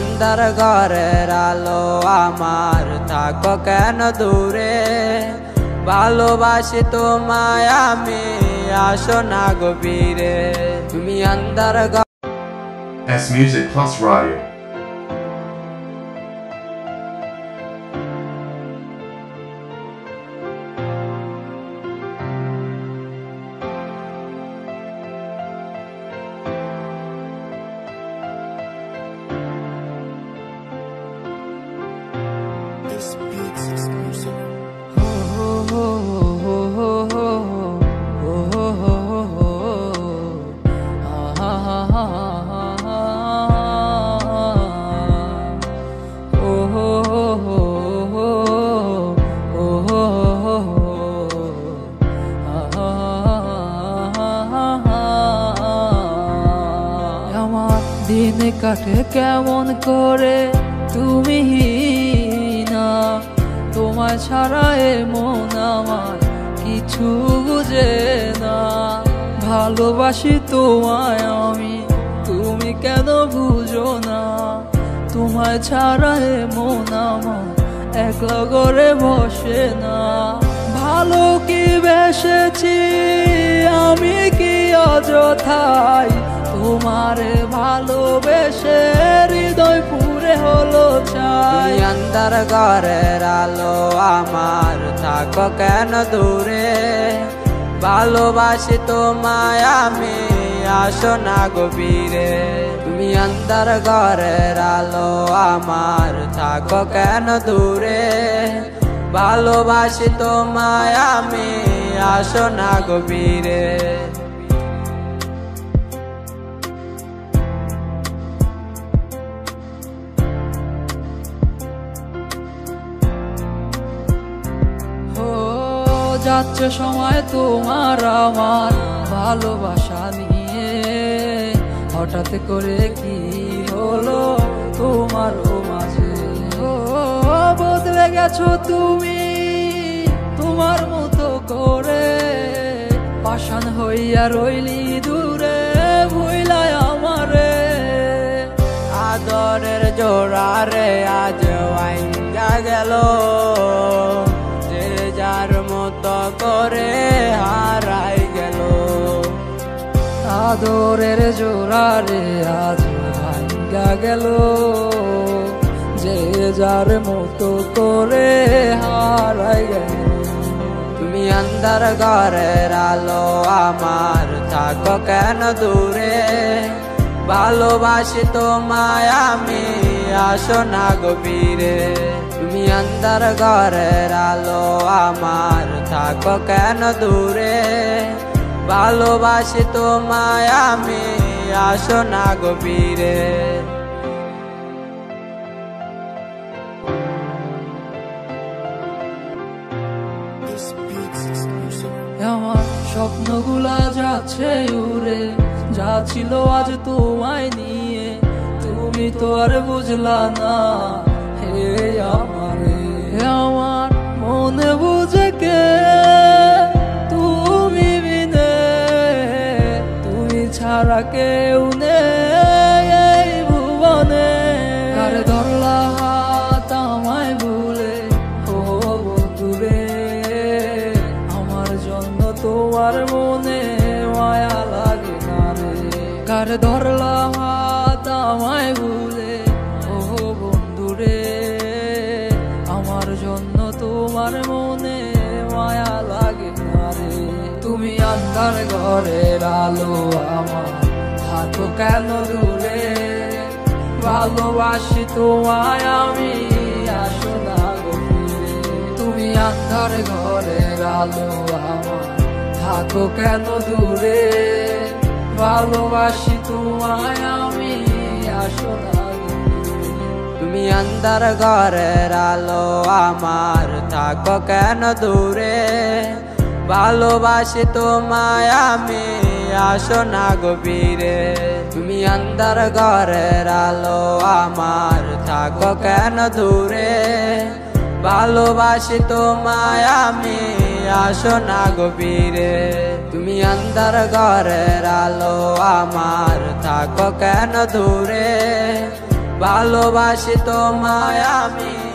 अंदर घरेर आलो आमार थाको केन दूरे भालोबाशी तोमाय आमी आसो ना गभीरे तुमी अंदर S Music Plus Radio. This beat's exclusive. दिन काटे केमन करे तुमी ना तोमाय छाड़ा एमन आमार किछु बुझे ना भालोबाशी तोमाय आमी तुमी केन बुझो ना तोमाय छाड़ा एमन आमार एकला घरे बसे ना भालो कि बेशेछि आमी कि अजथाय तुम्हारे भालोबेशे हृदय पुरे हलो चाই अंदर घरेर आलो आमार थाको केन दूरे भालोबाशी तोमाय आमी आसो ना गभीरे तुमी अंदर घरेर आलो आमार थाको केन दूरे भालोबाशी तोमाय आमी आसो ना गभीरे যাচ্ছে সময় তোমার আমার ভালোবাসা নিয়ে হঠাৎ করে কি হলো তোমার মাঝে বদলে গেছো তুমি তোমার মতো করে পাষাণ হইয়া রইলি দূরে ভুইলাই আমারে आदरेर जोड़ा रे आज वाइंगा गेलो जार मतो करे हाराई गेलो आदरेर जोड़ा रे आज भांगा गेलो जे जार मतो करे हाराई गेलो तुमी अंदर घरेर आलो आमार थाको केन दूरे भालोबाशी तोमाय आमी आसो ना गभीरे तुमी अंदर घरेर आलो आमार थाको केन दूरे भालोबाशी तोमाय आमी आसो ना गभीरे This beat's exclusive. আমার স্বপ্নগুলা যাচ্ছে উড়ে যা ছিল আজ তোমায় নিয়ে তুমি তো আর বুঝলা না হে আমারে আমার মনে বুঝে কে তুমি বিনে তুমি ছাড়া কেউ নেই এই ভুবনে কারে ধরলা হাত আমায় ভুলে ও বন্ধুরে আমার জন্য তোমার মনে মায়া লাগে না রে কারে ধরলা হাত আমায় ভুলে ও বন্ধুরে আমার জন্য তোমার মনে মায়া লাগে না রে তুমি আন্ধার ঘরের আলো আমার থাকো কেন দূরে ভালোবাসি তোমায় আমি আসো না গভীরে তুমি আন্ধার ঘরের আলো আমার থাকো কেন দূরে ভালোবাসি তোমায় আমি আসো না तुमी अंदर घरेर आलो आमार थाको केन दूरे भालोबाशी तोमाय आमी आसो ना गभीरे तुमी अंदर घरेर आलो आमार थाको केन दूरे भालोबाशी तोमाय आमी आसो ना गभीरे तुमी अंदर घरेर आलो आमार थाको केन दूरे ভালোবাসি তোমায় আমি।